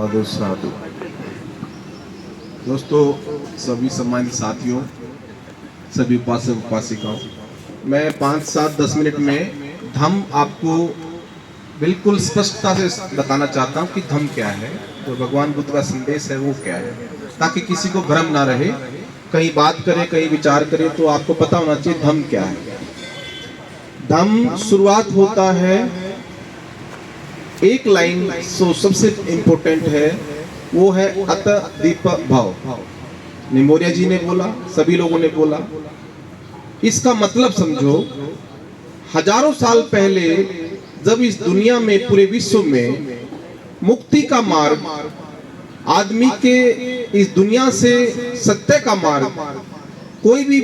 साधु साधु। दोस्तों, सभी सम्मानित साथियों, सभी उपासक उपासिकाओं, मैं 5-7-10 मिनट में धम्म आपको बिल्कुल स्पष्टता से बताना चाहता हूँ कि धम्म क्या है, जो भगवान बुद्ध का संदेश है वो क्या है, ताकि किसी को भ्रम ना रहे। कहीं बात करे, कहीं विचार करे तो आपको पता होना चाहिए धम्म क्या है। धम्म शुरुआत होता है एक लाइन, सो सबसे इंपॉर्टेंट है, वो है अत दीप भाव। निमोरिया जी ने बोला, सभी लोगों ने बोला। इसका मतलब समझो, हजारों साल पहले जब इस दुनिया में, पूरे विश्व में मुक्ति का मार्ग, आदमी के इस दुनिया से सत्य का मार्ग, कोई भी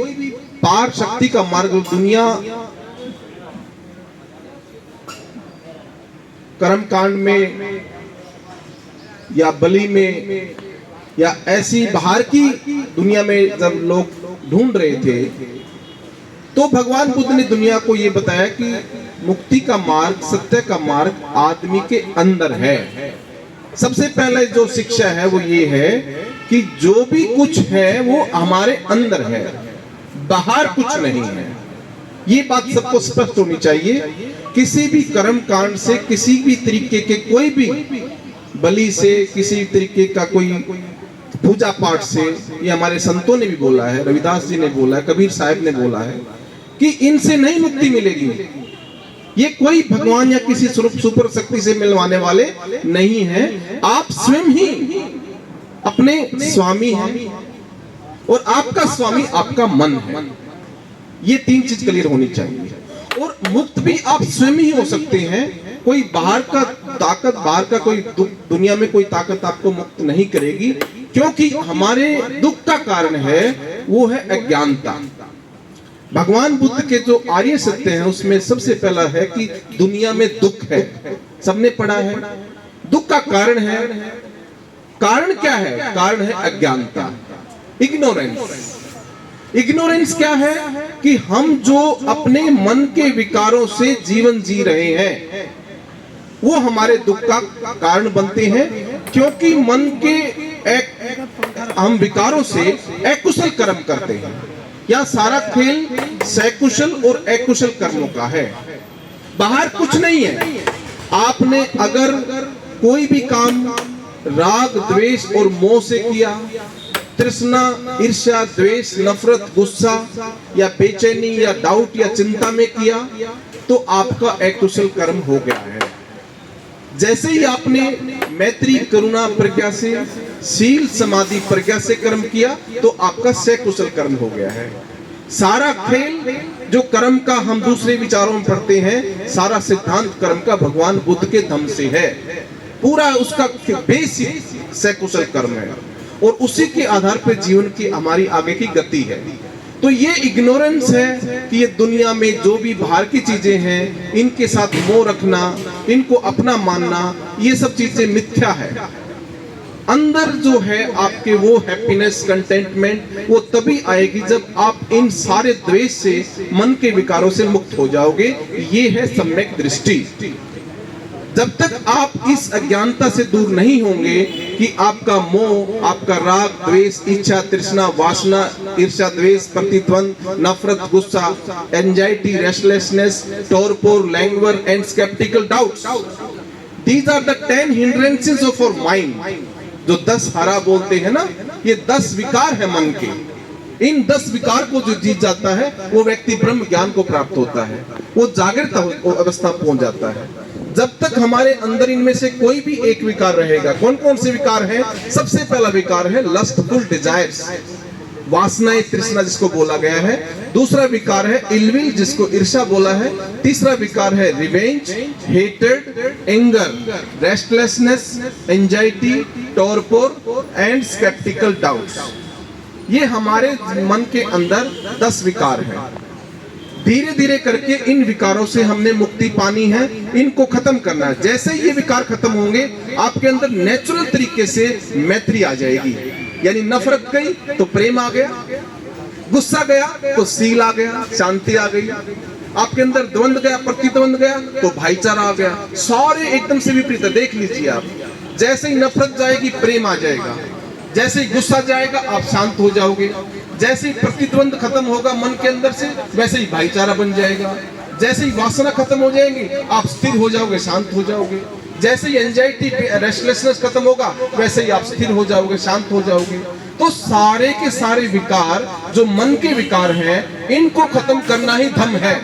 पार शक्ति का मार्ग, दुनिया कर्म कांड में या बलि में या ऐसी बाहर की दुनिया में जब लोग ढूंढ रहे थे, तो भगवान बुद्ध ने दुनिया को ये बताया कि मुक्ति का मार्ग, सत्य का मार्ग आदमी के अंदर है। सबसे पहले जो शिक्षा है वो ये है कि जो भी कुछ है वो हमारे अंदर है, बाहर कुछ नहीं है। ये बात सबको स्पष्ट होनी चाहिए। किसी भी कर्म कांड से, किसी भी तरीके के, कोई भी बलि से, किसी तरीके का कोई पूजा पाठ से, ये हमारे संतों ने भी बोला है, रविदास जी ने बोला है, कबीर साहब ने बोला है कि इनसे नहीं मुक्ति मिलेगी। ये कोई भगवान या किसी सुपर शक्ति से मिलवाने वाले नहीं है। आप स्वयं ही अपने स्वामी हैं और आपका स्वामी आपका मन है। ये तीन चीज क्लियर होनी चाहिए। और मुक्त भी आप स्वयं ही हो सकते हैं। कोई बाहर का ताकत, बाहर का कोई दुनिया में कोई ताकत आपको मुक्त नहीं करेगी, क्योंकि हमारे दुख का कारण है वो है अज्ञानता। भगवान बुद्ध के जो आर्य सत्य है उसमें सबसे पहला है कि दुनिया में दुख है। सबने पढ़ा है, दुख का कारण है। कारण क्या है? कारण है अज्ञानता, इग्नोरेंस। इग्नोरेंस क्या है कि हम जो अपने मन के विकारों से जीवन जी रहे हैं वो हमारे दुख का कारण बनते हैं, क्योंकि मन के हम विकारों से अकुशल कर्म करते हैं। या सारा खेल सकुशल और अकुशल कर्मों का है, बाहर कुछ नहीं है। आपने अगर कोई भी काम राग, द्वेष और मोह से किया, तृष्णा, ईर्ष्या, द्वेष, नफरत, गुस्सा या बेचैनी या डाउट या चिंता में किया, तो आपका अकुशल कर्म हो गया है। जैसे ही आपने मैत्री, करुणा, प्रज्ञा से, शील, समाधि, प्रज्ञा से कर्म किया, तो आपका सकुशल कर्म हो गया है। सारा खेल जो कर्म का हम दूसरे विचारों में पढ़ते हैं, सारा सिद्धांत कर्म का भगवान बुद्ध के धम्म से है। पूरा उसका बेसिक सकुशल कर्म है और उसी के आधार पर जीवन की हमारी आगे की गति है। तो ये इग्नोरेंस है कि ये दुनिया में जो भी बाहर की चीजें हैं, इनके साथ मोह रखना, इनको अपना मानना, ये सब चीजें मिथ्या है। अंदर जो है आपके वो हैप्पीनेस, कंटेंटमेंट, वो तभी आएगी जब आप इन सारे द्वेष से, मन के विकारों से मुक्त हो जाओगे। ये है सम्यक दृष्टि। जब तक आप इस अज्ञानता से दूर नहीं होंगे कि आपका मोह, आपका राग, द्वेष, इच्छा, तृष्णा, वासना, ईर्ष्या, द्वेष, प्रतिद्वंद, नफरत, गुस्सा, anxiety, restlessness, torpor, languor and sceptical doubts, these are the 10 hindrances of our mind. जो 10 हरा बोलते हैं ना, ये 10 विकार है मन के। इन 10 विकार को जो जीत जाता है वो व्यक्ति ब्रह्म ज्ञान को प्राप्त होता है, वो जागृत अवस्था पहुंच जाता है। जब तक हमारे अंदर इनमें से कोई भी एक विकार रहेगा, कौन कौन से विकार हैं? सबसे पहला विकार है लस्टफुल डिजायर्स, वासनाएं, तृष्णा जिसको बोला गया है। दूसरा विकार है इलविल, जिसको ईर्ष्या बोला है। तीसरा विकार है revenge, hated, anger, restlessness, anxiety, torpor and sceptical doubts. ये हमारे मन के अंदर 10 विकार हैं। धीरे धीरे करके इन विकारों से हमने मुक्ति पानी है, इनको खत्म करना है। जैसे ये विकार खत्म होंगे, आपके अंदर नेचुरल तरीके से मैत्री आ जाएगी। यानी नफरत गई तो प्रेम आ गया, गुस्सा गया तो शील आ गया, शांति आ गई। आपके अंदर द्वंद गया, प्रतिद्वंद गया तो भाईचारा आ गया। सारे एकदम से विपरीत। देख लीजिए आप, जैसे ही नफरत जाएगी प्रेम आ जाएगा, जैसे ही गुस्सा जाएगा आप शांत हो जाओगे, जैसे ही प्रतिद्वंद खत्म होगा मन के अंदर से वैसे ही भाईचारा बन जाएगा, जैसे ही वासना खत्म हो जाएंगी आप स्थिर हो जाओगे, शांत हो जाओगे, जैसे ही एंजाइटी रेस्टलेसनेस खत्म होगा वैसे ही आप स्थिर हो जाओगे, शांत हो जाओगे। तो सारे के सारे विकार जो मन के विकार हैं इनको खत्म करना ही धम्म है।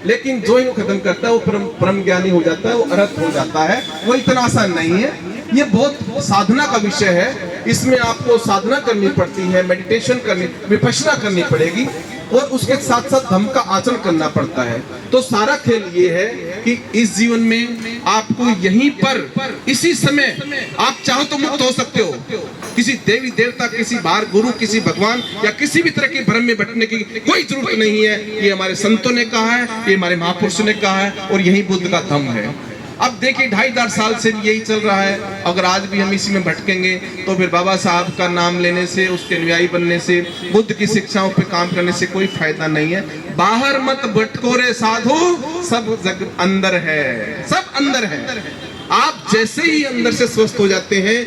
लेकिन जो इनको खत्म करता है वो परम ज्ञानी हो जाता है, वो अरहत हो जाता है। वो इतना आसान नहीं है, ये बहुत साधना का विषय है। इसमें आपको साधना करनी पड़ती है, मेडिटेशन करनी, विपश्यना करनी पड़ेगी और उसके साथ साथ धम्म का आचरण करना पड़ता है। तो सारा खेल ये है कि इस जीवन में आपको यहीं पर इसी समय आप चाहो तो मुक्त हो सकते हो। किसी देवी देवता, किसी बाहर गुरु, किसी भगवान या किसी भी तरह के भ्रम में भटकने की कोई जरूरत नहीं है। ये हमारे संतों ने कहा है, ये हमारे महापुरुषों ने कहा है और यही बुद्ध का धम्म है। अब देखिए 2,500 साल से भी यही चल रहा है। अगर आज भी हम इसी में भटकेंगे तो फिर बाबा साहब का नाम लेने से, उसके अनुयायी बनने से, बुद्ध की शिक्षाओं पे काम करने से कोई फायदा नहीं है। बाहर मत भटको रे साधु, सब जग अंदर है, सब अंदर है। आप जैसे ही अंदर से स्वस्थ हो जाते हैं,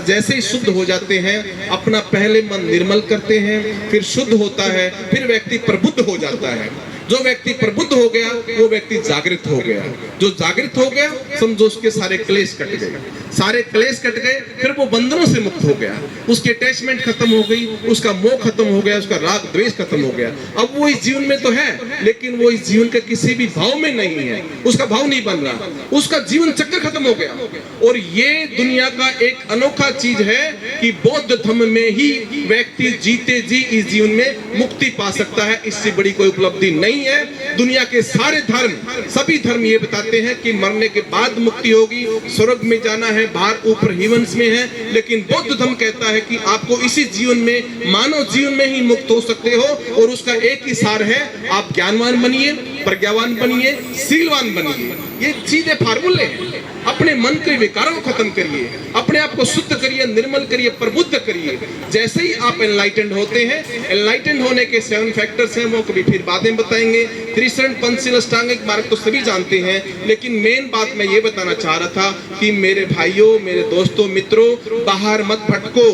जैसे ही शुद्ध हो जाते हैं, अपना पहले मन निर्मल करते हैं, फिर शुद्ध होता है, फिर व्यक्ति प्रबुद्ध हो जाता है। जो व्यक्ति प्रबुद्ध हो गया वो व्यक्ति जागृत हो गया। जो जागृत हो गया समझो उसके सारे क्लेश कट गए, सारे क्लेश कट गए, फिर वो बंधनों से मुक्त हो गया, उसकी अटैचमेंट खत्म हो गई, उसका मोह खत्म हो गया, उसका राग द्वेष खत्म हो गया। अब वो इस जीवन में तो है लेकिन वो इस जीवन के किसी भी भाव में नहीं है, उसका भाव नहीं बन रहा, उसका जीवन चक्र खत्म हो गया। और ये दुनिया का एक अनोखा चीज है कि बौद्ध धर्म में ही व्यक्ति जीते जी इस जीवन में मुक्ति पा सकता है। इससे बड़ी कोई उपलब्धि नहीं है। दुनिया के सारे धर्म, सभी धर्म ये बताते हैं कि मरने के बाद मुक्ति होगी, स्वर्ग में जाना है, बाहर ऊपर हेवंस में है। लेकिन बौद्ध धर्म कहता है कि आपको इसी जीवन में, मानव जीवन में ही मुक्त हो सकते हो और उसका एक ही सार है, आप ज्ञानवान बनिए, प्रज्ञावान बनिए, शीलवान बनिए। ये सीधे फार्मूले हैं। अपने मन के विकारों को खत्म करिए, अपने आप को शुद्ध करिए, निर्मल करिए, प्रबुद्ध करिए। जैसे ही आप एनलाइटेंड होते हैं, एनलाइटेंड होने के 7 फैक्टर्स हैं, वो कभी फिर बातें बताएंगे। त्रिशरण पंचशील अष्टांगिक मार्ग तो सभी जानते हैं, लेकिन मेन बात मैं ये बताना चाह रहा था कि मेरे भाइयों, मेरे दोस्तों, मित्रों, बाहर मत भटको,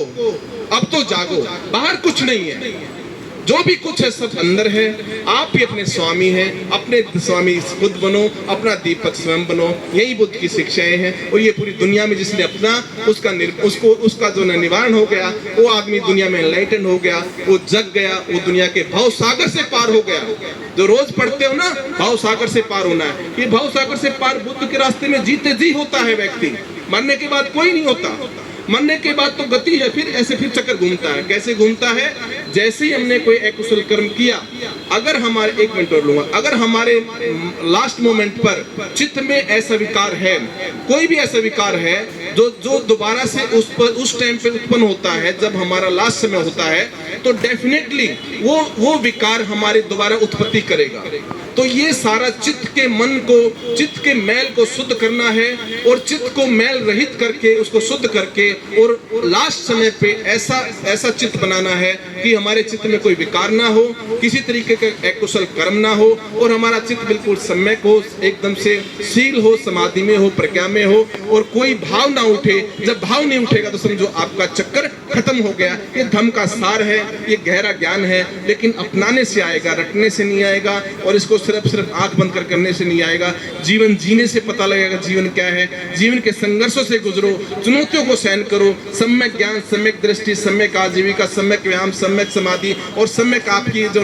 अब तो जागो। बाहर कुछ नहीं है, जो भी कुछ है सब अंदर है। आप ही अपने स्वामी हैं, अपने स्वामी खुद बनो, अपना दीपक स्वयं बनो। यही बुद्ध की शिक्षाएं हैं। और ये पूरी दुनिया में जिसने अपना उसका जो निवारण हो गया, वो आदमी दुनिया में एनलाइटेंड हो गया, वो जग गया, वो दुनिया के भाव सागर से पार हो गया। जो रोज पढ़ते हो ना, भाव सागर से पार होना है, ये भाव सागर से पार बुद्ध के रास्ते में जीते जी होता है व्यक्ति। मरने के बाद कोई नहीं होता, मरने के बाद तो गति है, फिर ऐसे फिर चक्कर घूमता है। कैसे घूमता है? जैसे ही हमने कोई अकुशल कर्म किया, अगर हमारे, 1 मिनट और लूंगा, अगर हमारे लास्ट मोमेंट पर चित्त में ऐसा विकार है, कोई भी ऐसा विकार है जो दोबारा से उस टाइम पे उत्पन्न होता है, जब हमारा लास्ट समय होता है, तो डेफिनेटली वो विकार हमारे दोबारा उत्पत्ति करेगा। तो ये सारा चित्त के मन को, चित्त के मैल को शुद्ध करना है और चित्त को मैल रहित करके, उसको शुद्ध करके और लास्ट समय पे ऐसा चित्त बनाना है कि हमारे चित्त में कोई विकार ना हो, किसी तरीके का अकुशल कर्म ना हो और हमारा चित्त बिल्कुल सम्यक हो, एकदम से शील हो, समाधि में हो, प्रज्ञा में हो और कोई भाव ना उठे। जब भाव नहीं उठेगा तो समझो आपका चक्कर खत्म हो गया। ये धम्म का सार है, ये गहरा ज्ञान है, लेकिन अपनाने से आएगा, रटने से नहीं आएगा और इसको सिर्फ आंख बंद कर करने से नहीं आएगा। जीवन जीने से पता लगेगा जीवन क्या है। जीवन के संघर्षों से गुजरो, चुनौतियों को सहन करो। सम्यक ज्ञान, सम्यक दृष्टि, सम्यक आजीविका, सम्यक व्यायाम, सम्यक समाधि और सम्यक आपकी जो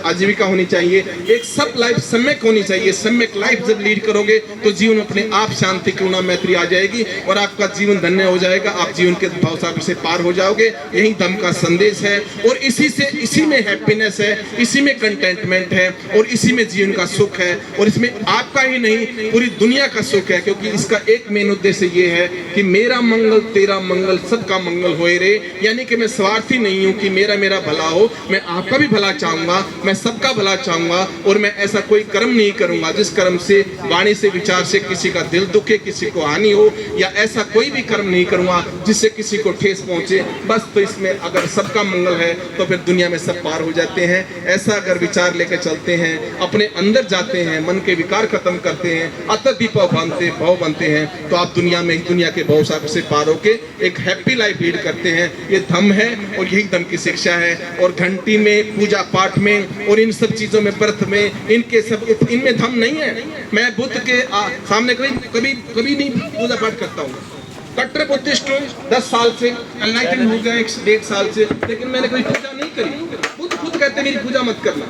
आजीविका होनी चाहिए, एक सब लाइफ सम्यक होनी चाहिए। सम्यक लाइफ जब लीड करोगे तो जीवन अपने आप शांति, करुणा, मैत्री आ जाएगी और आपका जीवन धन्य हो जाएगा। आप जीवन के भाव सागर से पार हो जाओगे। यही धम्म का संदेश है और इसी में हैप्पीनेस है, इसी में कंटेंटमेंट है और इसी में जीवन का सुख है। और इसमें आपका ही नहीं, पूरी दुनिया का सुख है, क्योंकि इसका एक मेन उद्देश्य ये है कि मेरा मंगल तेरा मंगल, सबका मंगल होए रे। यानी कि मैं स्वार्थी नहीं हूँ कि मेरा भला हो, मैं आपका भी भला चाहूंगा, मैं सबका भला चाहूंगा और मैं ऐसा कोई कर्म नहीं करूंगा जिस कर्म से, वाणी से, विचार से किसी का दिल दुखे, किसी को हानि हो, या ऐसा कोई भी कर्म नहीं करूंगा जिससे किसी को ठेस पहुंचे। बस तो इसमें अगर सबका मंगल है तो फिर दुनिया में सब पार हो जाते हैं। ऐसा अगर विचार लेकर चलते हैं, अपने अंदर जाते हैं, मन के विकार खत्म करते हैं, अतः भाव बनते हैं, तो आप दुनिया के भाव से पार होके एक हैप्पी लाइफ लीड करते हैं। ये धम्म है और यही धम्म की शिक्षा है। और घंटी में, पूजा पाठ में और इन सब चीजों में, व्रत में, इनमें धम्म नहीं है। मैं बुद्ध के सामने कभी नहीं पूजा पाठ करता हूँ। कट्टर बुद्धिस्ट हूँ 10 साल से, एनलाइटन हो गया 1.5 साल से, लेकिन मैंने कभी पूजा नहीं करी। बुद्ध खुद कहते मेरी पूजा मत करना,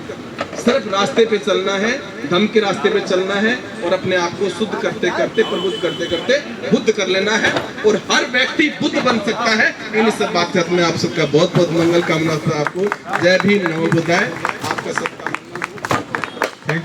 सिर्फ रास्ते पे चलना है, धम्म के रास्ते पे चलना है और अपने आप को शुद्ध करते करते, प्रबुद्ध करते करते बुद्ध कर लेना है। और हर व्यक्ति बुद्ध बन सकता है। इन सब बात में आप सबका बहुत बहुत मंगल कामना आपको। जय भीम, नमो बुद्धाय। आपका सब